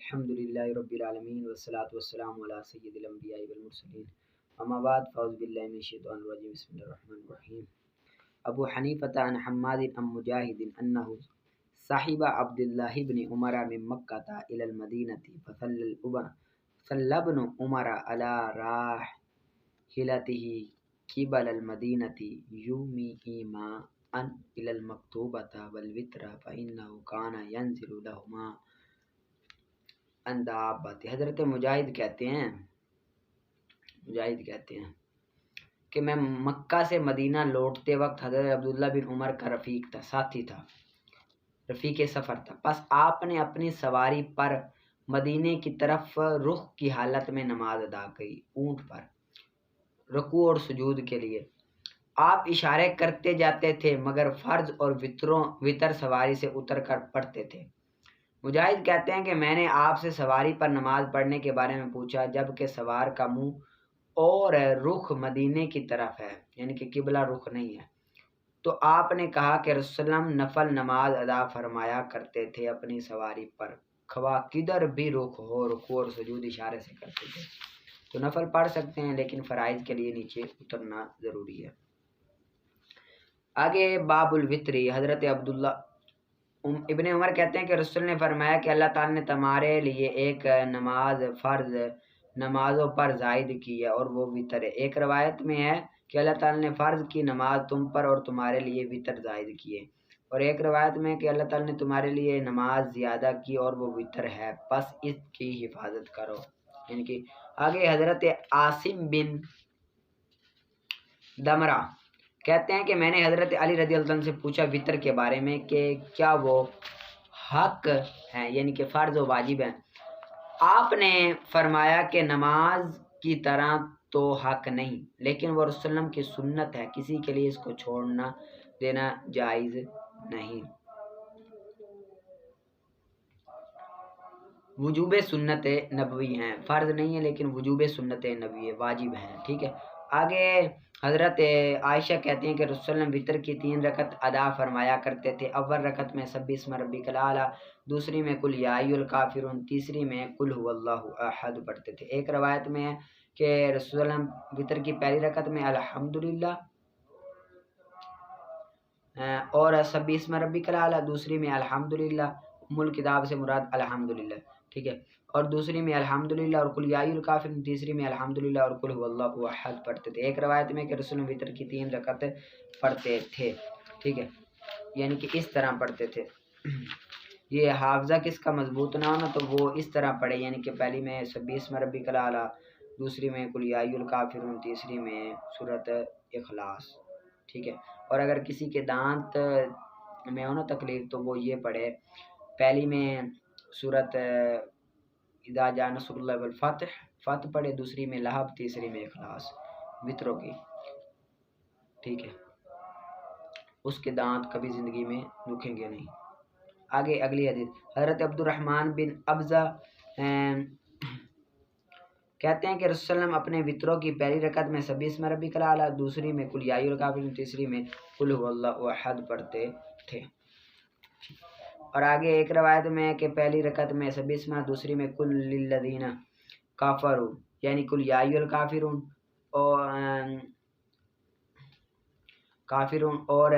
الحمدللہ رب العالمین والصلاة والسلام علی سید الانبیاء والمرسلین اما بعد فاعوذ باللہ من الشیطان الرجیم بسم اللہ الرحمن الرحیم ابو حنیفہ عن حماد عن مجاہد انہ صاحب عبداللہ بن عمر من مکہ الى المدینہ فصلی ابن عمر علی راحلته قبل المدینہ یومی ماء الى المکتوبۃ والوتر فانہ کان ینزل لہما اندابت۔ حضرت مجاہد کہتے ہیں کہ میں مکہ سے مدینہ لوٹتے وقت حضرت عبداللہ بن عمر کا رفیق تھا، ساتھی تھا، رفیق سفر تھا۔ پس آپ نے اپنی سواری پر مدینے کی طرف رخ کی حالت میں نماز ادا کی، اونٹ پر رکوع اور سجود کے لیے۔ آپ اشارے کرتے جاتے تھے مگر فرض اور وتر سواری سے اتر کر پڑھتے تھے۔ مجاہد کہتے ہیں کہ میں نے آپ سے سواری پر نماز پڑھنے کے بارے میں پوچھا، جبکہ سوار کا منہ اور رخ مدینے کی طرف ہے، یعنی کہ قبلہ رخ نہیں ہے، تو آپ نے کہا کہ رسول اللہ نفل نماز ادا فرمایا کرتے تھے اپنی سواری پر، خواہ کدھر بھی رخ ہو، رکوع اور سجود اشارے سے کرتے تھے۔ تو نفل پڑھ سکتے ہیں لیکن فرائض کے لیے نیچے اترنا ضروری ہے۔ آگے باب الوتری۔ حضرت عبداللہ ابن عمر کہتے ہیں کہ رسول نے فرمایا کہ اللہ تعالیٰ نے تمہارے لیے ایک نماز فرض نمازوں پر زائد کی ہے اور وہ وتر ہے۔ ایک روایت میں ہے کہ اللہ تعالیٰ نے فرض کی نماز تم پر اور تمہارے لیے وتر زائد کیے، اور ایک روایت میں ہے کہ اللہ تعالیٰ نے تمہارے لیے نماز زیادہ کی اور وہ وتر ہے، بس اس کی حفاظت کرو۔ یعنی کہ آگے حضرت عاصم بن دمرہ کہتے ہیں کہ میں نے حضرت علی رضی اللہ عنہ سے پوچھا وتر کے بارے میں کہ کیا وہ حق ہیں، یعنی کہ فرض و واجب ہیں۔ آپ نے فرمایا کہ نماز کی طرح تو حق نہیں، لیکن وہ رسول اللہ کی سنت ہے، کسی کے لیے اس کو چھوڑنا دینا جائز نہیں۔ وجوب سنت نبوی ہیں، فرض نہیں ہے لیکن وجوب سنت نبوی واجب ہیں، ٹھیک ہے۔ آگے حضرت عائشہ کہتی ہیں کہ رسول اللہ وتر کی 3 رکعت ادا فرمایا کرتے تھے۔ اول رکعت میں سبح اسم ربک الاعلی، دوسری میں قل یا ایھا الکافرون، تیسری میں قل ھو اللہ احد پڑھتے تھے۔ ایک روایت میں ہے کہ رسول اللہ وتر کی پہلی رکعت میں الحمدللہ اور سبح اسم ربک الاعلی، دوسری میں الحمدللہ، ام الکتاب سے مراد الحمدللہ، ٹھیک ہے، اور دوسری میں الحمدللہ اور قل یا ایھا الکافرون، تیسری میں الحمدللہ اور قل ھو اللہ احد پڑھتے تھے۔ ایک روایت میں کہ رسول وتر کی 3 رکعت پڑھتے تھے، ٹھیک ہے، یعنی کہ اس طرح پڑھتے تھے۔ یہ حافظہ کس کا مضبوط نہ ہونا تو وہ اس طرح پڑھے، یعنی کہ پہلی میں سبح اسم ربک الاعلی، دوسری میں قل یا ایھا الکافرون، تیسری میں سورۃ اخلاص، ٹھیک ہے۔ اور اگر کسی کے دانت میں ہو نا تکلیف تو وہ یہ پڑھے، پہلی میں سورۃ اذا جاء نصر اللہ والفتح فتح پڑھے، دوسری میں لہب، تیسری میں اخلاص، وتروں کی، ٹھیک ہے، اس کے دانت کبھی زندگی میں دکھیں گے نہیں۔ آگے اگلی حدیث حضرت عبد الرحمن بن ابزہ کہتے ہیں کہ رسول اللہ اپنے وتروں کی پہلی رکعت میں سبح اسم ربک الاعلی، دوسری میں قل یا ایھا الکافرون، تیسری میں قل ھو اللہ احد پڑھتے تھے۔ اور آگے ایک روایت میں ہے کہ پہلی رکعت میں سبح اسم، دوسری میں قل للذین کفروا، یعنی قل یا ایھا الکافرون اور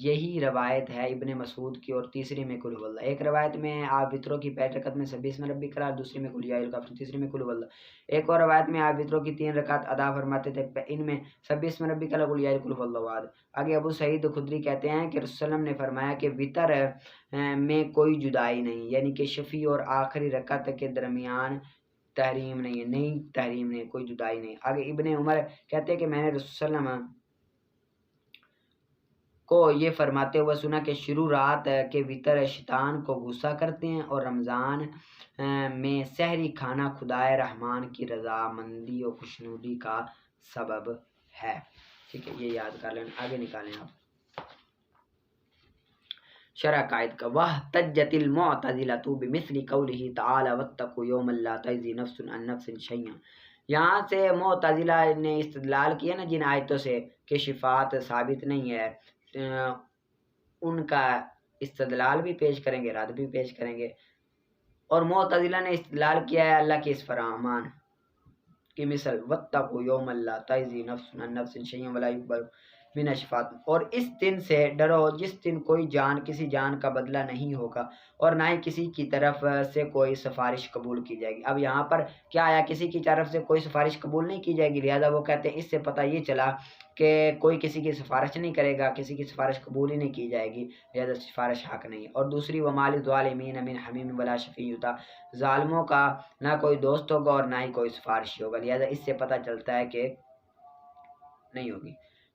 یہی روایت ہے ابن مسعود کی، اور تیسری میں قل ھو اللہ۔ ایک روایت میں آپ وتروں کی پہلی رکعت میں سبح اسم ربک الاعلی، دوسری میں قل یا ایھا الکافرون، تیسری میں قل ھو اللہ۔ ایک اور روایت میں آپ وتروں کی 3 رکعت ادا فرماتے تھے، ان میں سبح اسم ربک الاعلی، قل یا ایھا قل ھو اللہ احد۔ آگے ابو سعید خدری کہتے ہیں کہ رسول اللہ نے فرمایا کہ وتر میں کوئی جدائی نہیں، یعنی کہ شفیع اور آخری رکعت کے درمیان تحریم نہیں ہے، تحریم نہیں ہے، کوئی جدائی نہیں۔ آگے ابن عمر کہتے ہیں کہ میں نے رسول اللہ کو یہ فرماتے ہوئے سنا کہ شروع رات کے وتر شیطان کو غصہ کرتے ہیں اور رمضان میں سحری کھانا خدائے رحمان کی رضامندی اور خوشنودی کا سبب ہے، ٹھیک ہے، یہ یاد کر لیں۔ آگے نکالیں آپ شرح قائد کا واحتجت المعتزلۃ بمثل قولہ تعالی واتقوا یوما لا تجزی نفس عن نفس شیئا۔ یہاں سے معتزلہ نے استدلال کیا نا جن آیتوں سے کہ شفاعت ثابت نہیں ہے، ان کا استدلال بھی پیش کریں گے، رد بھی پیش کریں گے۔ اور معتزلہ نے استدلال کیا ہے اللہ کے اس فرمان کی مثل واتقوا یوما لا تجزی نفس عن نفس شیئا ولا یقبل منها شفاعۃ، اور اس دن سے ڈرو جس دن کوئی جان کسی جان کا بدلہ نہیں ہوگا اور نہ ہی کسی کی طرف سے کوئی سفارش قبول کی جائے گی۔ اب یہاں پر کیا آیا، کسی کی طرف سے کوئی سفارش قبول نہیں کی جائے گی، لہذا وہ کہتے ہیں اس سے پتہ یہ چلا کہ کوئی کسی کی سفارش نہیں کرے گا، کسی کی سفارش قبول ہی نہیں کی جائے گی، لہذا سفارش حق نہیں۔ اور دوسری وما للظالمین من حمیم ولا شفیع یطاع، ظالموں کا نہ کوئی دوست ہوگا اور نہ ہی کوئی سفارشی ہوگا، لہذا اس سے پتہ چلتا ہے کہ نہیں ہوگی،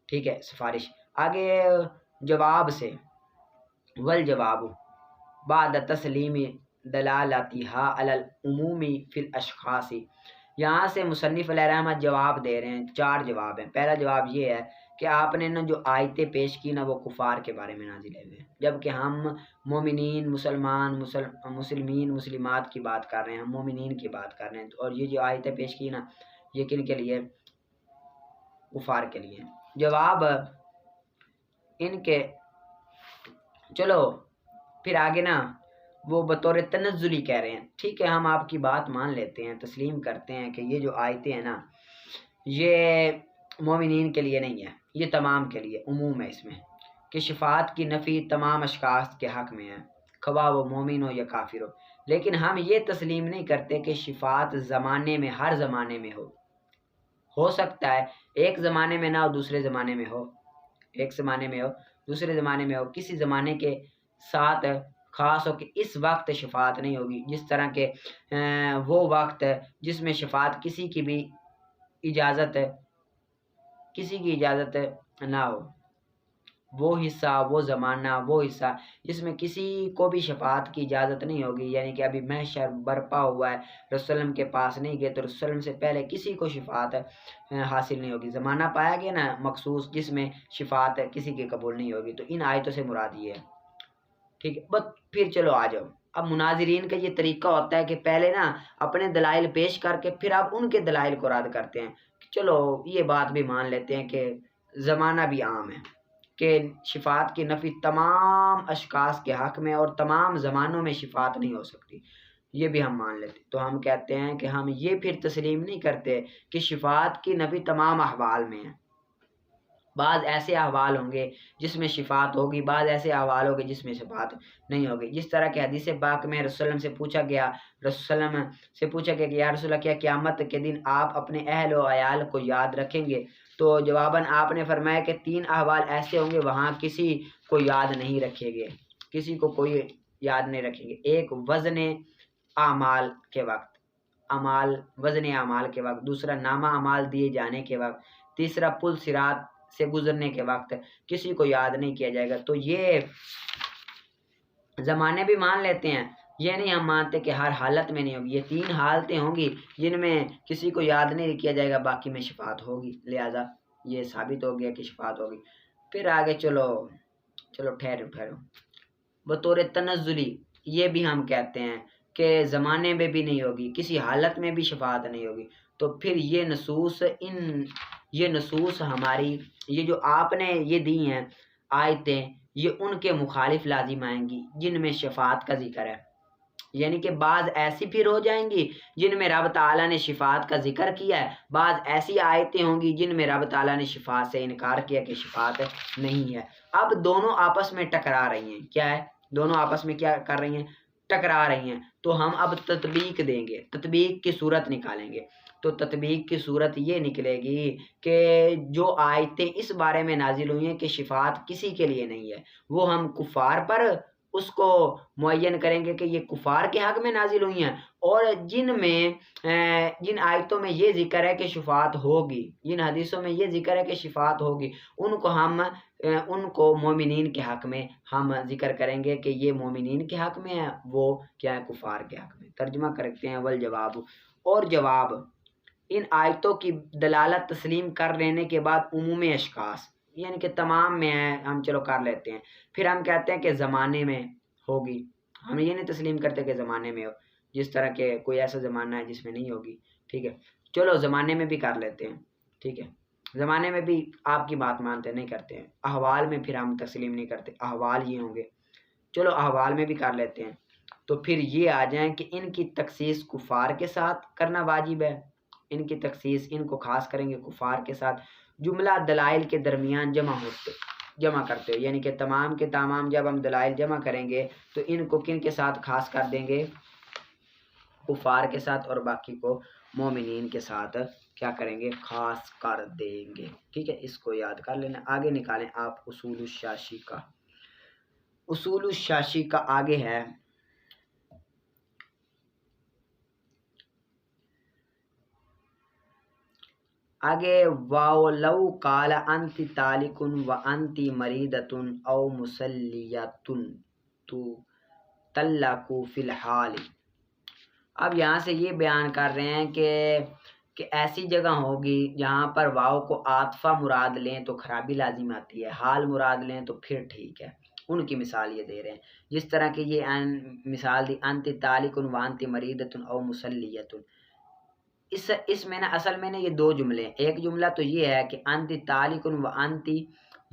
ٹھیک ہے، سفارش۔ آگے جواب سے والجواب بعد تسلیم دلالتها علی العموم فی الاشخاص، یہاں سے مصنف علیہ رحمہ جواب دے رہے ہیں، 4 جواب ہیں۔ پہلا جواب یہ ہے کہ آپ نے نا جو آیتیں پیش کی نا وہ کفار کے بارے میں نازل ہوئے ہیں، جبکہ ہم مومنین مسلمین مسلمات کی بات کر رہے ہیں، ہم مومنین کی بات کر رہے ہیں، اور یہ جو آیتیں پیش کی نا یہ کن کے لیے؟ کفار کے لیے۔ جواب ان کے، چلو پھر آگے نا وہ بطور تنزلی کہہ رہے ہیں، ٹھیک ہے ہم آپ کی بات مان لیتے ہیں، تسلیم کرتے ہیں کہ یہ جو آیتیں ہیں نا یہ مومنین کے لیے نہیں ہے، یہ تمام کے لیے عموم ہے اس میں، کہ شفاعت کی نفی تمام اشخاص کے حق میں ہے، خواہ وہ مومن ہو یا کافر ہو، لیکن ہم یہ تسلیم نہیں کرتے کہ شفاعت زمانے میں ہر زمانے میں ہو سکتا ہے ایک زمانے میں نہ ہو دوسرے زمانے میں ہو، ایک زمانے میں ہو دوسرے زمانے میں ہو، کسی زمانے کے ساتھ خاص ہو کہ اس وقت شفاعت نہیں ہوگی، جس طرح کہ وہ وقت جس میں شفاعت کسی کی اجازت نہ ہو، وہ حصہ وہ زمانہ وہ حصہ جس میں کسی کو بھی شفاعت کی اجازت نہیں ہوگی، یعنی کہ ابھی محشر برپا ہوا ہے، رسول اللہ کے پاس نہیں گئے تو رسول اللہ سے پہلے کسی کو شفاعت حاصل نہیں ہوگی، زمانہ پایا گیا نا مخصوص جس میں شفاعت کسی کی قبول نہیں ہوگی، تو ان آیتوں سے مراد یہ ہے، ٹھیک ہے۔ بس پھر چلو آ جاؤ، اب مناظرین کا یہ طریقہ ہوتا ہے کہ پہلے نا اپنے دلائل پیش کر کے پھر آپ ان کے دلائل کو رد کرتے ہیں، چلو یہ بات بھی مان لیتے ہیں کہ زمانہ بھی عام ہے، کہ شفاعت کی نفی تمام اشخاص کے حق میں اور تمام زمانوں میں شفاعت نہیں ہو سکتی، یہ بھی ہم مان لیتے، تو ہم کہتے ہیں کہ ہم یہ پھر تسلیم نہیں کرتے کہ شفاعت کی نفی تمام احوال میں ہے، بعض ایسے احوال ہوں گے جس میں شفاعت ہوگی، بعض ایسے احوال ہوں گے جس میں شفاعت نہیں ہوگی، جس طرح کہ حدیث پاک میں رسول اللہ سے پوچھا گیا کہ یا رسول اللہ کیا قیامت کے دن آپ اپنے اہل و عیال کو یاد رکھیں گے؟ تو جواباً آپ نے فرمایا کہ 3 احوال ایسے ہوں گے وہاں کسی کو یاد نہیں رکھیں گے، کسی کو کوئی یاد نہیں رکھیں گے، ایک وزن اعمال کے وقت، وزن اعمال کے وقت، دوسرا نامہ اعمال دیے جانے کے وقت، تیسرا پل صراط سے گزرنے کے وقت کسی کو یاد نہیں کیا جائے گا۔ تو یہ زمانے بھی مان لیتے ہیں، یہ نہیں ہم مانتے کہ ہر حالت میں نہیں ہوگی، یہ 3 حالتیں ہوں گی جن میں کسی کو یاد نہیں کیا جائے گا، باقی میں شفاعت ہوگی، لہذا یہ ثابت ہو گیا کہ شفاعت ہوگی۔ پھر آگے چلو ٹھہرو، بطور تنزلی یہ بھی ہم کہتے ہیں کہ زمانے میں بھی نہیں ہوگی، کسی حالت میں بھی شفاعت نہیں ہوگی، تو پھر یہ نصوص ہماری یہ جو آپ نے یہ دی ہیں آیتیں، یہ ان کے مخالف لازم آئیں گی جن میں شفاعت کا ذکر ہے، یعنی کہ بعض ایسی پھر ہو جائیں گی جن میں رب تعالیٰ نے شفاعت کا ذکر کیا ہے، بعض ایسی آیتیں ہوں گی جن میں رب تعالیٰ نے شفاعت سے انکار کیا کہ شفاعت نہیں ہے۔ اب دونوں آپس میں ٹکرا رہی ہیں، کیا ہے؟ دونوں آپس میں کیا کر رہی ہیں؟ ٹکرا رہی ہیں، تو ہم اب تطبیق دیں گے، تطبیق کی صورت نکالیں گے، تو تطبیق کی صورت یہ نکلے گی کہ جو آیتیں اس بارے میں نازل ہوئی ہیں کہ شفاعت کسی کے لیے نہیں ہے، وہ ہم کفار پر اس کو معین کریں گے کہ یہ کفار کے حق میں نازل ہوئی ہیں، اور جن آیتوں میں یہ ذکر ہے کہ شفاعت ہوگی، جن حدیثوں میں یہ ذکر ہے کہ شفاعت ہوگی، ان کو مومنین کے حق میں ہم ذکر کریں گے کہ یہ مومنین کے حق میں ہے، وہ کیا ہے؟ کفار کے حق میں۔ ترجمہ کرتے ہیں والجواب، اور جواب ان آیتوں کی دلالت تسلیم کر لینے کے بعد عموم اشخاص یعنی کہ تمام میں ہے، ہم چلو کر لیتے ہیں، پھر ہم کہتے ہیں کہ زمانے میں ہوگی، ہم یہ نہیں تسلیم کرتے کہ زمانے میں ہو، جس طرح کہ کوئی ایسا زمانہ ہے جس میں نہیں ہوگی، ٹھیک ہے، چلو زمانے میں بھی کر لیتے ہیں، ٹھیک ہے، زمانے میں بھی آپ کی بات مانتے نہیں کرتے ہیں، احوال میں پھر ہم تسلیم نہیں کرتے، احوال یہ ہوں گے، چلو احوال میں بھی کر لیتے ہیں، تو پھر یہ آ جائیں کہ ان کی تخصیص کفار کے ساتھ کرنا واجب ہے، ان کی تخصیص ان کو خاص کریں گے کفار کے ساتھ۔ جملہ دلائل کے درمیان جمع کرتے ہو، یعنی کہ تمام کے تمام جب ہم دلائل جمع کریں گے تو ان کو کن کے ساتھ خاص کر دیں گے؟ کفار کے ساتھ، اور باقی کو مومنین کے ساتھ کیا کریں گے؟ خاص کر دیں گے۔ ٹھیک ہے، اس کو یاد کر لینا۔ آگے نکالیں آپ اصول الشاشی کا۔ اصول الشاشی کا آگے ہے وَلَوْ قَالَ أَنْتِ طَالِقٌ وَأَنْتِ مَرِيضَةٌ أَوْ مُصَلِّيَةٌ تُطَلَّقُ فِي الْحَالِ۔ اب یہاں سے یہ بیان کر رہے ہیں کہ ایسی جگہ ہوگی جہاں پر واو کو عاطفہ مراد لیں تو خرابی لازم آتی ہے، حال مراد لیں تو پھر ٹھیک ہے۔ ان کی مثال یہ دے رہے ہیں، جس طرح کہ یہ مثال دی انت طالق وانت مریضۃ او مسلیۃ۔ اس میں نا اصل میں نا یہ دو جملے ہیں۔ ایک جملہ تو یہ ہے کہ انت طالق وانت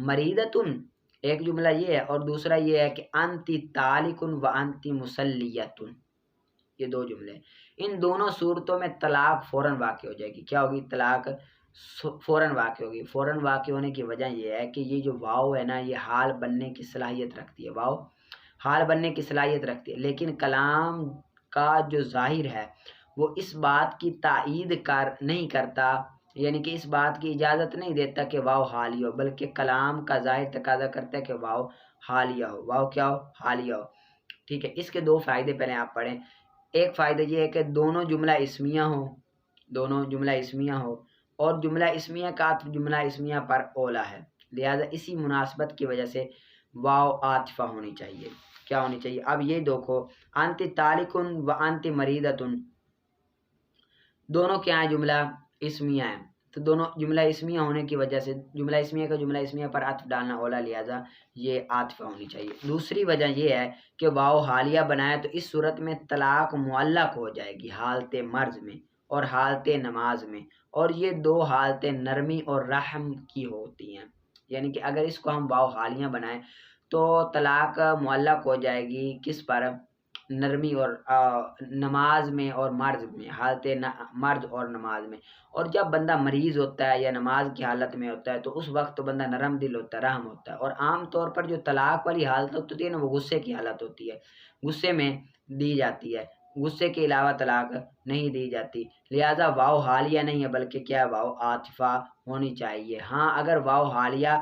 مریضۃ، ایک جملہ یہ ہے، اور دوسرا یہ ہے کہ انت طالق وانت مسلیۃ۔ یہ دو جملے ہیں۔ ان دونوں صورتوں میں طلاق فوراً واقع ہو جائے گی۔ کیا ہوگی؟ طلاق فوراً واقع ہوگی۔ فوراً واقع ہونے کی وجہ یہ ہے کہ یہ جو واو ہے نا، یہ حال بننے کی صلاحیت رکھتی ہے۔ واو حال بننے کی صلاحیت رکھتی ہے، لیکن کلام کا جو ظاہر ہے وہ اس بات کی تائید نہیں کرتا، یعنی کہ اس بات کی اجازت نہیں دیتا کہ واو حالیہ ہو، بلکہ کلام کا ظاہر تقاضا کرتا ہے کہ واو حالیہ ہو۔ واو کیا ہو؟ حالیہ ہو۔ ٹھیک ہے، اس کے دو فائدے پہلے آپ پڑھیں۔ ایک فائدہ یہ ہے کہ دونوں جملہ اسمیہ ہو، دونوں جملہ اسمیہ ہو، اور جملہ اسمیہ کا عطف جملہ اسمیہ پر اولا ہے، لہذا اسی مناسبت کی وجہ سے واو عاطفہ ہونی چاہیے۔ کیا ہونی چاہیے؟ اب یہ دیکھو، انت طالق و انت مریضۃ، دونوں کیا ہیں؟ جملہ اسمیہ ہیں، تو دونوں جملہ اسمیہ ہونے کی وجہ سے جملہ اسمیہ کا جملہ اسمیہ پر عطف ڈالنا اولا، لہذا یہ عاطفہ ہونی چاہیے۔ دوسری وجہ یہ ہے کہ واو حالیہ بنائے تو اس صورت میں طلاق معلق ہو جائے گی حالت مرض میں اور حالت نماز میں، اور یہ دو حالت نرمی اور رحم کی ہوتی ہیں، یعنی کہ اگر اس کو ہم واو حالیہ بنائیں تو طلاق معلق ہو جائے گی کس پر؟ نرمی اور نماز میں اور مرض میں، حالت مرض اور نماز میں۔ اور جب بندہ مریض ہوتا ہے یا نماز کی حالت میں ہوتا ہے تو اس وقت تو بندہ نرم دل ہوتا ہے، رحم ہوتا ہے، اور عام طور پر جو طلاق والی حالت ہوتی ہے نا، وہ غصے کی حالت ہوتی ہے، غصے میں دی جاتی ہے، غصے کے علاوہ طلاق نہیں دی جاتی، لہذا واو حالیہ نہیں ہے بلکہ کیا؟ واو عاطفہ ہونی چاہیے۔ ہاں اگر واو حالیہ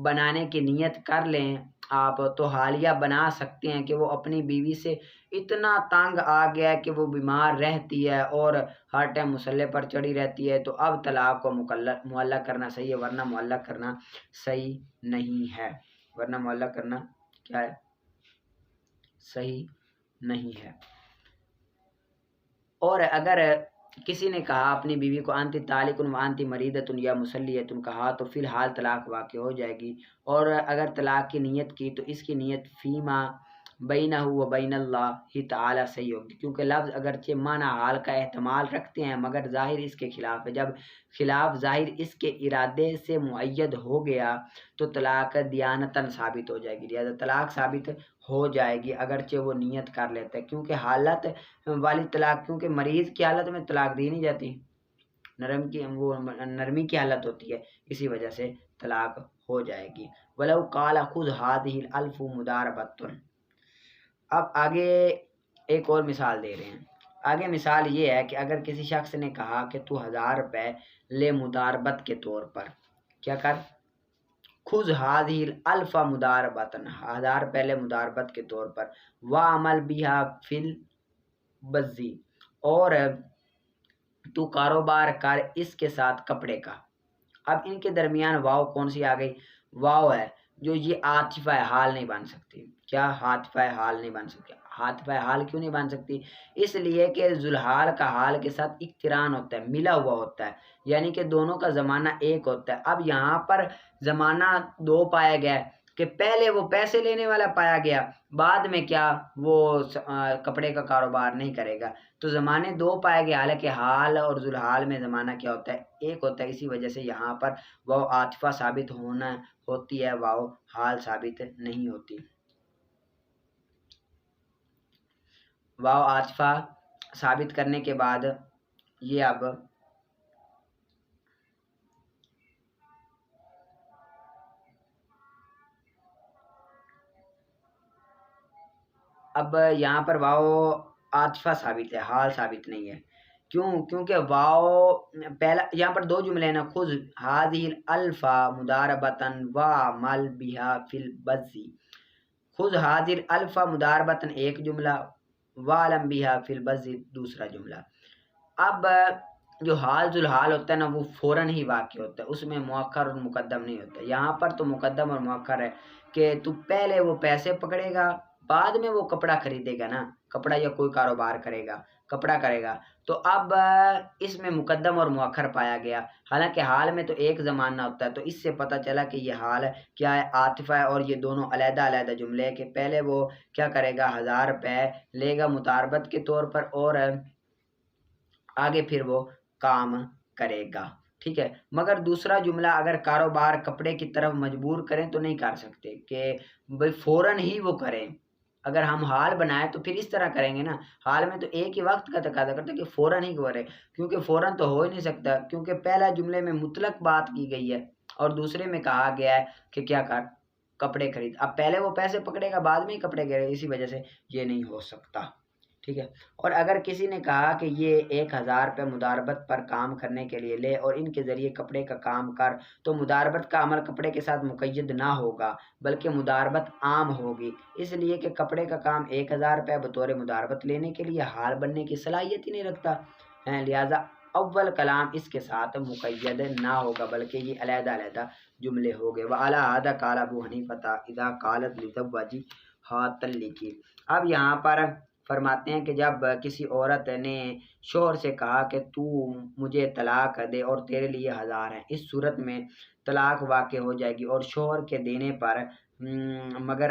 بنانے کی نیت کر لیں آپ تو حالیہ بنا سکتے ہیں کہ وہ اپنی بیوی سے اتنا تنگ آ گیا ہے کہ وہ بیمار رہتی ہے اور ہر ٹائم مسلح پر چڑھی رہتی ہے، تو اب طلاق کو معلق کرنا صحیح ہے، ورنہ معلق کرنا صحیح نہیں ہے، ورنہ معلق کرنا کیا ہے؟ صحیح نہیں ہے۔ اور اگر کسی نے کہا اپنی بیوی کو انت طالق و انت مریضۃ یا مسلیۃ کہا تو فی الحال طلاق واقع ہو جائے گی، اور اگر طلاق کی نیت کی تو اس کی نیت فیما بینہ و بین اللہ تعالی صحیح ہوگی، کیونکہ لفظ اگرچہ معنی حال کا احتمال رکھتے ہیں مگر ظاہر اس کے خلاف ہے۔ جب خلاف ظاہر اس کے ارادے سے معید ہو گیا تو طلاق دیانتاً ثابت ہو جائے گی، لہذا طلاق ثابت ہو جائے گی اگرچہ وہ نیت کر لیتا ہے، کیونکہ حالت والی طلاق، کیونکہ مریض کی حالت میں طلاق دی نہیں جاتی، وہ نرمی کی حالت ہوتی ہے، اسی وجہ سے طلاق ہو جائے گی۔ وَلَوْ قَالَ خُذْ هَٰذِهِ الْأَلْفُ مُدَارَبَةٌ۔ اب آگے ایک اور مثال دے رہے ہیں۔ آگے مثال یہ ہے کہ اگر کسی شخص نے کہا کہ تو 1000 روپے لے مداربت کے طور پر، کیا کر؟ خُذْ هَٰذِهِ الْأَلْفَ مُدَارَبَةً، 1000 روپے لے مداربت کے طور پر، وَعَمَلْ بِهَا فِي الْبَذِّ، اور تو کاروبار کر اس کے ساتھ کپڑے کا۔ اب ان کے درمیان واو کون سی آ گئی؟ واو ہے جو یہ عاطفہ حال نہیں بن سکتی۔ کیا؟ عاطفہ حال نہیں بن سکتی۔ عاطفہ حال کیوں نہیں بن سکتی؟ اس لیے کہ ذوالحال کا حال کے ساتھ اقتران ہوتا ہے، ملا ہوا ہوتا ہے، یعنی کہ دونوں کا زمانہ ایک ہوتا ہے۔ اب یہاں پر زمانہ دو پایا گیا ہے کہ پہلے وہ پیسے لینے والا پایا گیا، بعد میں کیا؟ وہ کپڑے کا کاروبار نہیں کرے گا، تو زمانے دو پائے گئے، حالانکہ حال اور ذوالحال میں زمانہ کیا ہوتا ہے؟ ایک ہوتا ہے، اسی وجہ سے یہاں پر واو عاطفہ ثابت ہوتی ہے، واو حال ثابت نہیں ہوتی۔ واو عاطفہ ثابت کرنے کے بعد یہ اب یہاں پر واو عاطفہ ثابت ہے، حال ثابت نہیں ہے. کیونکہ واو پہلا یہاں پر دو جملے ہیں نا، خذ هذه الالفا مضاربتن وعمل بها فی البذ. خذ هذه الالفا مضاربتن ایک جملہ، وعلم بها فی البذ دوسرا جملہ. اب جو حال ذو الحال ہوتا ہے نا وہ فوراً ہی واقع ہوتا ہے، اس میں مؤخر اور مقدم نہیں ہوتا. یہاں پر تو مقدم اور مؤخر ہے کہ تو پہلے وہ پیسے پکڑے گا، بعد میں وہ کپڑا خریدے گا نا، کپڑا یا کوئی کاروبار کرے گا، کپڑا کرے گا. تو اب اس میں مقدم اور مؤخر پایا گیا، حالانکہ حال میں تو ایک زمانہ ہوتا ہے. تو اس سے پتہ چلا کہ یہ حال کیا ہے، عاطفہ ہے، اور یہ دونوں علیحدہ علیحدہ جملے ہیں کہ پہلے وہ کیا کرے گا، 1000 روپے لے گا مطاربت کے طور پر، اور آگے پھر وہ کام کرے گا. ٹھیک ہے. مگر دوسرا جملہ اگر کاروبار کپڑے کی طرف مجبور کریں تو نہیں کر سکتے کہ بھئی فوراً ہی وہ کریں. اگر ہم حال بنائیں تو پھر اس طرح کریں گے نا، حال میں تو ایک ہی وقت کا تقاضا کرتا ہے کہ فوراً ہی کرے، کیونکہ فوراً تو ہو ہی نہیں سکتا، کیونکہ پہلا جملے میں مطلق بات کی گئی ہے اور دوسرے میں کہا گیا ہے کہ کیا کر، کپڑے خرید. اب پہلے وہ پیسے پکڑے گا، بعد میں ہی کپڑے گرے، اسی وجہ سے یہ نہیں ہو سکتا. ٹھیک ہے. اور اگر کسی نے کہا کہ یہ 1000 روپے مداربت پر کام کرنے کے لیے لے اور ان کے ذریعے کپڑے کا کام کر، تو مداربت کا عمل کپڑے کے ساتھ مقید نہ ہوگا بلکہ مداربت عام ہوگی، اس لیے کہ کپڑے کا کام 1000 روپے بطور مداربت لینے کے لیے حال بننے کی صلاحیت ہی نہیں رکھتا، لہٰذا اول کلام اس کے ساتھ مقید نہ ہوگا بلکہ یہ علیحدہ علیحدہ جملے ہو گئے. وعلی ھذا قال ابو حنیفہ اذا قالت لزوجها طلقی. اب یہاں پر فرماتے ہیں کہ جب کسی عورت نے شوہر سے کہا کہ تو مجھے طلاق دے اور تیرے لیے 1000 ہیں، اس صورت میں طلاق واقع ہو جائے گی، اور شوہر کے دینے پر مگر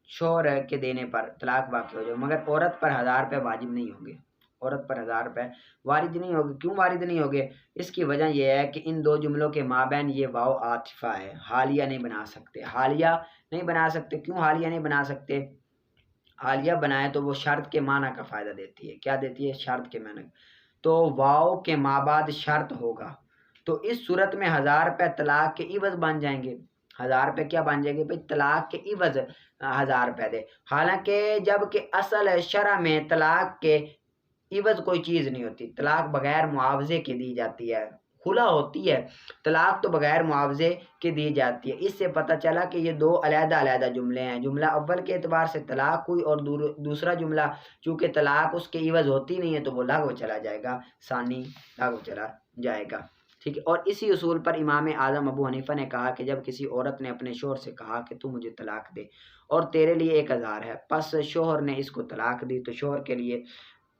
شوہر کے دینے پر طلاق واقع ہو جائے گی، مگر عورت پر 1000 روپے واجب نہیں ہوں گے، عورت پر 1000 روپے وارد نہیں ہوگے. کیوں وارد نہیں ہوگے؟ اس کی وجہ یہ ہے کہ ان دو جملوں کے مابین یہ واو عاطفہ ہے، حالیہ نہیں بنا سکتے، حالیہ نہیں بنا سکتے. کیوں حالیہ نہیں بنا سکتے؟ حالیہ بنائے تو وہ شرط کے معنی کا فائدہ دیتی ہے. کیا دیتی ہے؟ شرط کے معنی. تو واو کے مابعد شرط ہوگا، تو اس صورت میں 1000 روپے طلاق کے عوض بن جائیں گے. 1000 روپے کیا بن جائیں گے بھائی؟ طلاق کے عوض 1000 روپے دے. حالانکہ جب کہ اصل شرع میں طلاق کے عوض کوئی چیز نہیں ہوتی، طلاق بغیر معاوضے کے دی جاتی ہے. خلا ہوتی ہے، طلاق تو بغیر معاوضے کے دی جاتی ہے. اس سے پتہ چلا کہ یہ دو علیحدہ علیحدہ جملے ہیں. جملہ اول کے اعتبار سے طلاق ہوئی، اور دوسرا جملہ چونکہ طلاق اس کے عوض ہوتی نہیں ہے تو وہ لغو چلا جائے گا، ثانی لغو چلا جائے گا. ٹھیک ہے. اور اسی اصول پر امام اعظم ابو حنیفہ نے کہا کہ جب کسی عورت نے اپنے شوہر سے کہا کہ تو مجھے طلاق دے اور تیرے لیے 1000 ہے، پس شوہر نے اس کو طلاق دی، تو شوہر کے لیے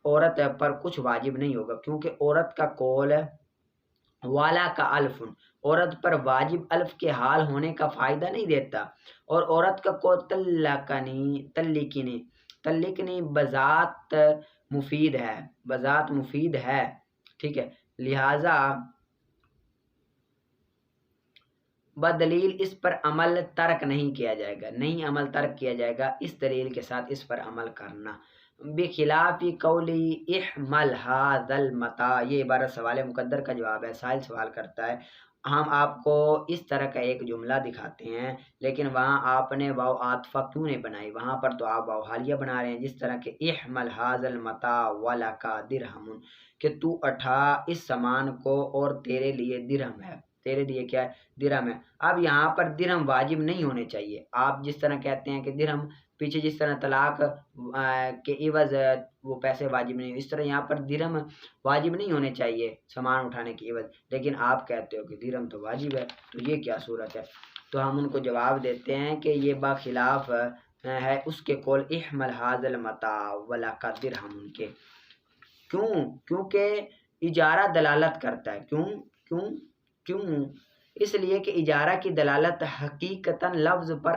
عورت پر کچھ واجب نہیں ہوگا، کیونکہ عورت کا قول والا کا الف عورت پر واجب الف کے حال ہونے کا فائدہ نہیں دیتا، اور عورت کا قول طلقنی بذات مفید ہے، بذات مفید ہے. ٹھیک ہے. لہذا بدلیل اس پر عمل ترک نہیں کیا جائے گا، نہیں عمل ترک کیا جائے گا اس دلیل کے ساتھ اس پر عمل کرنا. بخلاف قولی احمل ھذا المتاع، یہ عبارت سوال مقدر کا جواب ہے. سائل سوال کرتا ہے ہم آپ کو اس طرح کا ایک جملہ دکھاتے ہیں لیکن وہاں آپ نے واو عاطفہ کیوں نہیں بنائی؟ وہاں پر تو آپ واو حالیہ بنا رہے ہیں، جس طرح کہ احمل ھذا المتاع ولک درہم، کہ تو اٹھا اس سامان کو اور تیرے لیے درہم ہے، تیرے لیے کیا ہے؟ درہم ہے. اب یہاں پر درہم واجب نہیں ہونے چاہیے. آپ جس طرح کہتے ہیں کہ درہم، پیچھے جس طرح طلاق کے عوض وہ پیسے واجب نہیں، اس طرح یہاں پر درہم واجب نہیں ہونے چاہیے سامان اٹھانے کے عوض، لیکن آپ کہتے ہو کہ درہم تو واجب ہے، تو یہ کیا صورت ہے؟ تو ہم ان کو جواب دیتے ہیں کہ یہ باخلاف ہے اس کے قول احمل ھذا المتاع ولک درہم کے. کیونکہ اجارہ دلالت کرتا ہے. کیوں؟ اس لیے کہ اجارہ کی دلالت حقیقتاً لفظ پر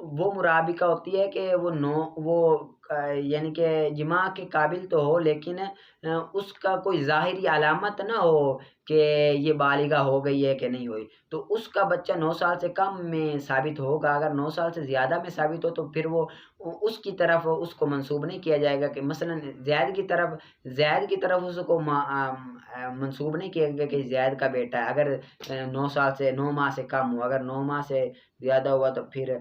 وہ مرابقہ ہوتی ہے کہ وہ یعنی کہ جماع کے قابل تو ہو لیکن اس کا کوئی ظاہری علامت نہ ہو کہ یہ بالغہ ہو گئی ہے کہ نہیں ہوئی، تو اس کا بچہ 9 سال سے کم میں ثابت ہوگا۔ اگر 9 سال سے زیادہ میں ثابت ہو تو پھر وہ اس کی طرف اس کو منسوب نہیں کیا جائے گا، کہ مثلا زید کی طرف اس کو منسوب نہیں کیا گیا کہ زید کا بیٹا ہے اگر 9 ماہ سے کم ہو۔ اگر 9 ماہ سے زیادہ ہوا تو پھر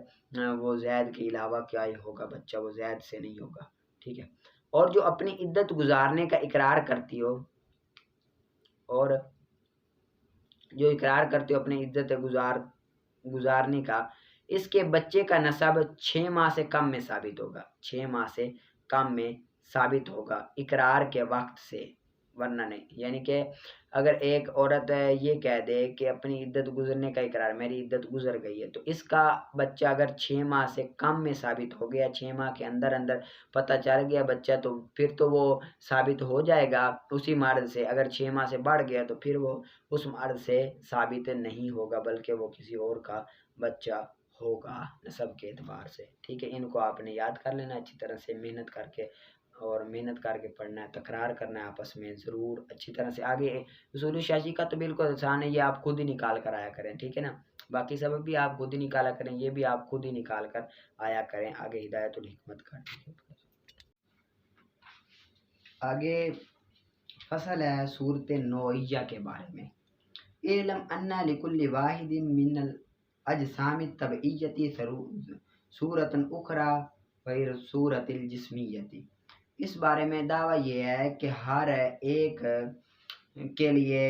وہ زید کے علاوہ کیا ہی ہوگا بچہ، وہ زید سے نہیں ہوگا، ٹھیک ہے۔ اور جو اپنی عدت گزارنے کا اقرار کرتی ہو، اور جو اقرار کرتی ہو اپنی عدت گزارنے کا، اس کے بچے کا نسب 6 ماہ سے کم میں ثابت ہوگا، 6 ماہ سے کم میں ثابت ہوگا اقرار کے وقت سے، ورنہ نہیں۔ یعنی کہ اگر ایک عورت یہ کہہ دے کہ اپنی عدت گزرنے کا اقرار، میری عدت گزر گئی ہے، تو اس کا بچہ اگر 6 ماہ سے کم میں ثابت ہو گیا، 6 ماہ کے اندر پتہ چل گیا بچہ، تو پھر تو وہ ثابت ہو جائے گا اسی مرد سے۔ اگر 6 ماہ سے بڑھ گیا تو پھر وہ اس مرد سے ثابت نہیں ہوگا، بلکہ وہ کسی اور کا بچہ ہوگا نسب کے اعتبار سے، ٹھیک ہے۔ ان کو آپ نے یاد کر لینا اچھی طرح سے، محنت کر کے پڑھنا ہے، تکرار کرنا ہے آپس میں ضرور اچھی طرح سے۔ آگے اصول شاشی کا تو بالکل آسان ہے، یہ آپ خود ہی نکال کر آیا کریں، ٹھیک ہے نا۔ باقی سبب بھی آپ خود ہی نکالا کریں، یہ بھی آپ خود ہی نکال کر آیا کریں۔ آگے ہدایت الحکمت کا آگے فصل ہے صورت نوعیہ کے بارے میں۔ اعلم ان لکل واحد من الاجسام الطبعیتی صورت اخرى غیر صورت الجسمیتی۔ اس بارے میں دعویٰ یہ ہے کہ ہر ایک کے لیے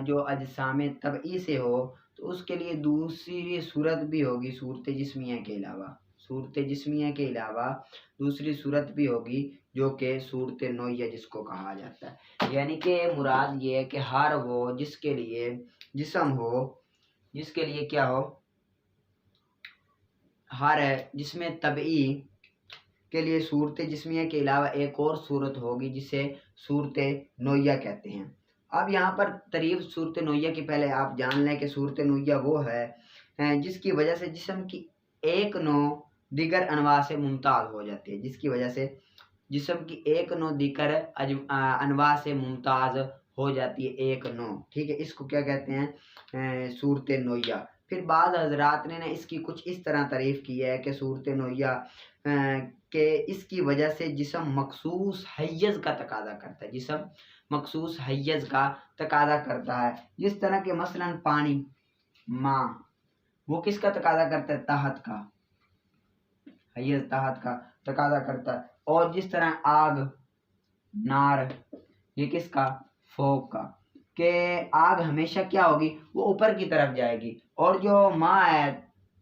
جو اجسام طبعی سے ہو تو اس کے لیے دوسری صورت بھی ہوگی صورت جسمیہ کے علاوہ، صورت جسمیہ کے علاوہ دوسری صورت بھی ہوگی جو کہ صورت نوعیہ جس کو کہا جاتا ہے۔ یعنی کہ مراد یہ ہے کہ ہر وہ جس کے لیے جسم ہو، جس کے لیے کیا ہو، ہر جسم طبعی کے لیے صورت جسمیہ کے علاوہ ایک اور صورت ہوگی جسے صورت نوعیہ کہتے ہیں۔ اب یہاں پر تعریف صورت نوعیہ کی پہلے آپ جان لیں کہ صورت نوعیہ وہ ہے جس کی وجہ سے جسم کی ایک نوع دیگر انواع سے ممتاز ہو جاتی ہے، جس کی وجہ سے جسم کی ایک نوع دیگر انواع سے ممتاز ہو جاتی ہے، ایک نوع، ٹھیک ہے۔ اس کو کیا کہتے ہیں؟ صورت نوعیہ۔ پھر بعض حضرات نے اس کی کچھ اس طرح تعریف کی ہے کہ صورت نوعیہ کہ اس کی وجہ سے جسم مخصوص حیز کا تقاضا کرتا ہے، جسم مخصوص حیز کا تقاضا کرتا ہے، جس طرح کہ مثلا پانی، ماں، وہ کس کا تقاضا کرتا ہے؟ طاقت کا، حیز طاقت کا تقاضا کرتا ہے۔ اور جس طرح آگ، نار، یہ کس کا؟ فوق کا، کہ آگ ہمیشہ کیا ہوگی؟ وہ اوپر کی طرف جائے گی، اور جو ماں ہے،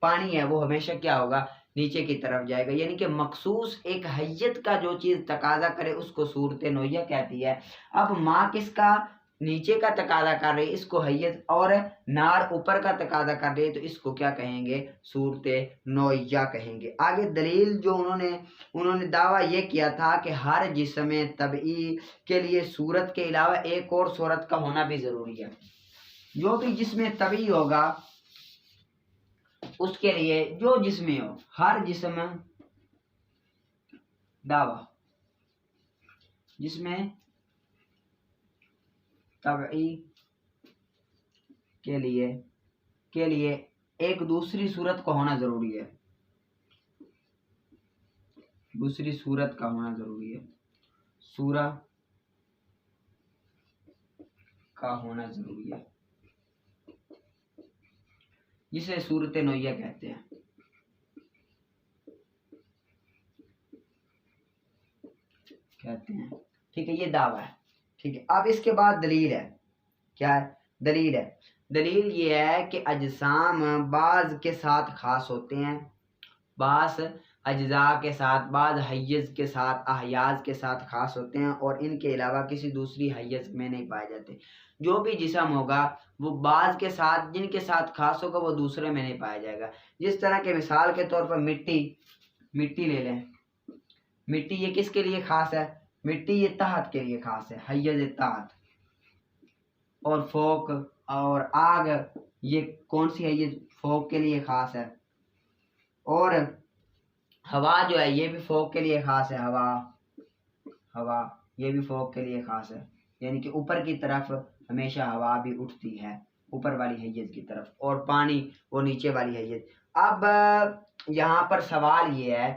پانی ہے، وہ ہمیشہ کیا ہوگا؟ نیچے کی طرف جائے گا۔ یعنی کہ مخصوص ایک حیت کا جو چیز تقاضا کرے اس کو صورت نوعیہ کہتی ہے۔ اب ماں کس کا؟ نیچے کا تقاضا کر رہی ہے، اس کو حیت، اور نار اوپر کا تقاضا کر رہی ہے، تو اس کو کیا کہیں گے؟ صورت نوعیہ کہیں گے۔ آگے دلیل جو انہوں نے دعویٰ یہ کیا تھا کہ ہر جسم طبعی کے لیے صورت کے علاوہ ایک اور صورت کا ہونا بھی ضروری ہے۔ جو بھی جسم طبعی ہوگا اس کے لیے، جو جسم ہو، ہر جسم دعویٰ جسم طبعی کے لیے ایک دوسری صورت کا ہونا ضروری ہے، دوسری صورت کا ہونا ضروری ہے، سورہ کا ہونا ضروری ہے، جسے صورت نوعیہ کہتے ہیں۔ ٹھیک ہے، یہ دعویٰ ہے، ٹھیک ہے۔ اب اس کے بعد دلیل ہے، کیا ہے؟ دلیل ہے۔ دلیل یہ ہے کہ اجسام بعض کے ساتھ خاص ہوتے ہیں، بعض اجزاء کے ساتھ، بعض حیز کے ساتھ، احیاز کے ساتھ خاص ہوتے ہیں، اور ان کے علاوہ کسی دوسری حیز میں نہیں پائے جاتے۔ جو بھی جسم ہوگا وہ بعض کے ساتھ، جن کے ساتھ خاص ہوگا وہ دوسرے میں نہیں پایا جائے گا۔ جس طرح کہ مثال کے طور پر مٹی لے لیں، مٹی یہ کس کے لیے خاص ہے؟ مٹی یہ طاقت کے لیے خاص ہے، حیز طاقت۔ اور فوق اور آگ یہ کون سی حیز؟ فوق کے لیے خاص ہے، اور ہوا جو ہے یہ بھی فوق کے لیے خاص ہے، ہوا یہ بھی فوق کے لیے خاص ہے، یعنی کہ اوپر کی طرف ہمیشہ ہوا بھی اٹھتی ہے، اوپر والی حیز کی طرف، اور پانی وہ نیچے والی حیز۔ اب یہاں پر سوال یہ ہے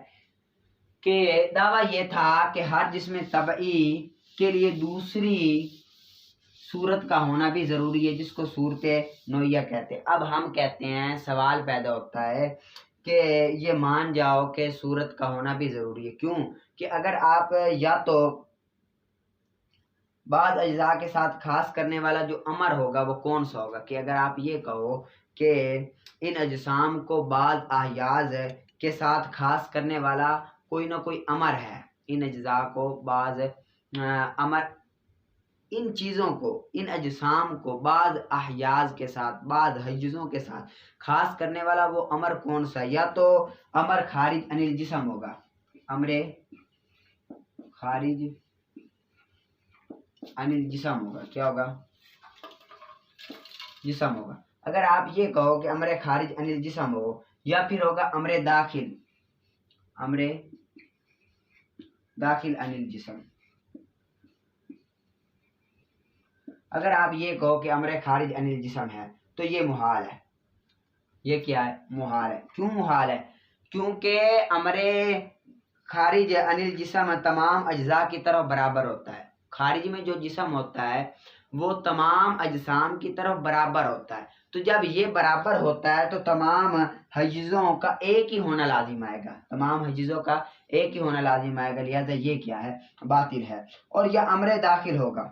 کہ دعویٰ یہ تھا کہ ہر جسم طبعی کے لیے دوسری صورت کا ہونا بھی ضروری ہے، جس کو صورت نوعیہ کہتے ہیں۔ اب ہم کہتے ہیں، سوال پیدا ہوتا ہے کہ یہ مان جاؤ کہ صورت کا ہونا بھی ضروری ہے، کیوں کہ اگر آپ یا تو بعض اجزاء کے ساتھ خاص کرنے والا جو امر ہوگا وہ کون سا ہوگا، کہ اگر آپ یہ کہو کہ ان اجسام کو بعض احیاز کے ساتھ خاص کرنے والا کوئی نہ کوئی امر ہے، ان اجزاء کو بعض امر، ان چیزوں کو، ان اجسام کو بعض احیاز کے ساتھ، بعض حیزوں کے ساتھ خاص کرنے والا وہ امر کون سا، یا تو امر خارج عن الجسم ہوگا، امر خارج عن الجسم ہوگا، کیا ہوگا؟ جسم ہوگا۔ اگر آپ یہ کہو کہ امر خارج عن الجسم ہو، یا پھر ہوگا امر داخل عن الجسم۔ اگر آپ یہ کہو کہ امر خارج عن الجسم ہے تو یہ محال ہے، یہ کیا ہے؟ محال ہے۔ کیوں محال ہے؟ کیونکہ امر خارج عن الجسم تمام اجزاء کی طرف برابر ہوتا ہے، خارج میں جو جسم ہوتا ہے وہ تمام اجسام کی طرف برابر ہوتا ہے، تو جب یہ برابر ہوتا ہے تو تمام حیزوں کا ایک ہی ہونا لازم آئے گا، تمام حیزوں کا ایک ہی ہونا لازم آئے گا، لہذا یہ کیا ہے؟ باطل ہے۔ اور یا امر داخل ہوگا،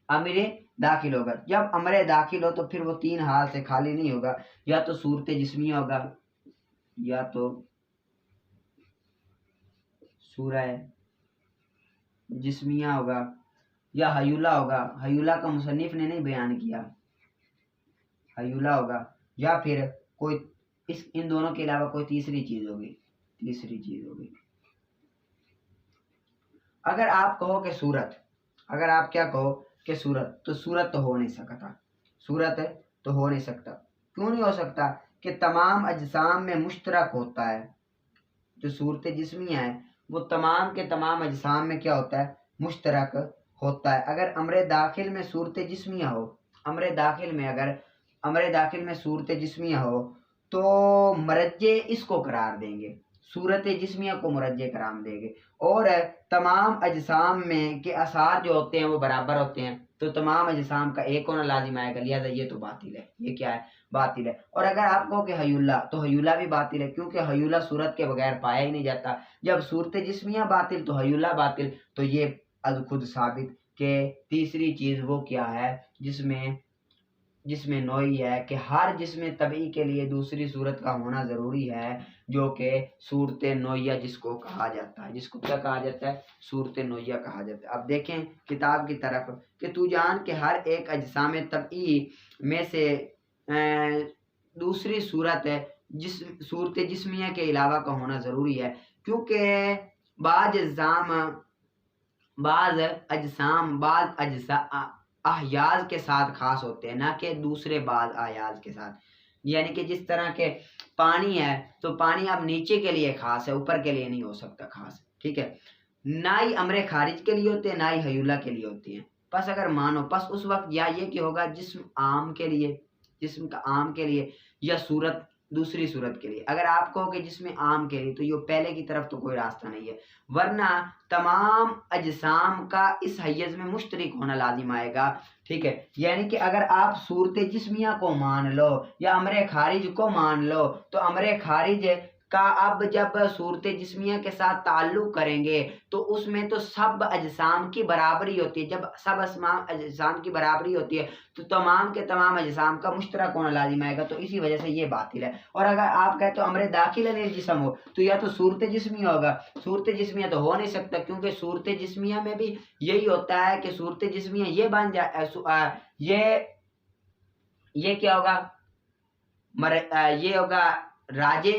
امر داخل ہوگا، جب امر داخل ہو تو پھر وہ تین حال سے خالی نہیں ہوگا، یا تو صورت جسمیہ ہوگا، یا تو سورہ جسمیہ ہوگا، یا حیولہ ہوگا، حیولہ کا مصنف نے نہیں بیان کیا، حیولہ ہوگا، یا پھر کوئی ان دونوں کے علاوہ کوئی تیسری چیز ہوگی، اگر آپ کہو کہ صورت، اگر آپ کیا کہو کہ صورت، تو صورت تو ہو نہیں سکتا، کیوں نہیں ہو سکتا؟ کہ تمام اجسام میں مشترک ہوتا ہے، جو صورت جسمیہ ہے وہ تمام کے تمام اجسام میں کیا ہوتا ہے؟ مشترک ہوتا ہے۔ اگر امر داخل میں صورت جسمیہ ہو، امر داخل میں صورت جسمیہ ہو تو مرجع اس کو قرار دیں گے، صورت جسمیہ کو مرجع قرار دیں گے، اور تمام اجسام میں کے اثار جو ہوتے ہیں وہ برابر ہوتے ہیں، تو تمام اجسام کا ایک ہونا لازم آئے گا، لہذا یہ تو باطل ہے، یہ کیا ہے؟ باطل ہے۔ اور اگر آپ کہو کہ حیولہ، تو حیولہ بھی باطل ہے، کیونکہ حیولہ صورت کے بغیر پایا ہی نہیں جاتا، جب صورت جسمیہ باطل تو حیولہ باطل، تو یہ از خود ثابت کہ تیسری چیز وہ کیا ہے جس میں نوعی ہے، کہ ہر جسم طبعی کے لیے دوسری صورت کا ہونا ضروری ہے، جو کہ صورت نوعیہ جس کو کہا جاتا ہے، جس کو کیا کہا جاتا ہے؟ صورت نوعیہ کہا جاتا ہے۔ اب دیکھیں کتاب کی طرف، کہ تو جان کہ ہر ایک اجسام طبعی میں سے دوسری صورت صورت جسمیہ کے علاوہ کا ہونا ضروری ہے، کیونکہ بعض اجسام احیاز کے ساتھ خاص ہوتے ہیں، نہ کہ دوسرے بعض احیاز کے ساتھ، یعنی کہ جس طرح کے پانی ہے تو پانی اب نیچے کے لیے خاص ہے، اوپر کے لیے نہیں ہو سکتا خاص، ٹھیک ہے؟ نہ ہی امر خارج کے لیے ہوتے ہیں، نہ ہی حیولہ کے لیے ہوتے ہیں۔ پس اگر مانو، پس اس وقت یا یہ کہ ہوگا جسم کا عام کے لیے، یا صورت دوسری صورت کے لیے۔ اگر آپ کہو کہ جسم عام کے لیے، تو یہ پہلے کی طرف تو کوئی راستہ نہیں ہے، ورنہ تمام اجسام کا اس حیز میں مشترک ہونا لازم آئے گا، ٹھیک ہے؟ یعنی کہ اگر آپ صورت جسمیہ کو مان لو یا امر خارج کو مان لو، تو امر خارج کا اب جب صورت جسمیہ کے ساتھ تعلق کریں گے تو اس میں تو سب اجسام کی برابری ہوتی ہے، جب سب اجسام کی برابری ہوتی ہے تو تمام کے تمام اجسام کا مشترک ہونا لازم آئے گا، تو اسی وجہ سے یہ باطل ہے۔ اور اگر آپ کہتے ہو امر داخل عن الجسم ہو، تو یا تو صورت جسمیہ ہوگا، صورت جسمیہ تو ہو نہیں سکتا، کیونکہ صورت جسمیہ میں بھی یہی ہوتا ہے کہ صورت جسمیہ یہ بن جائے، یہ کیا ہوگا؟ یہ ہوگا راجع،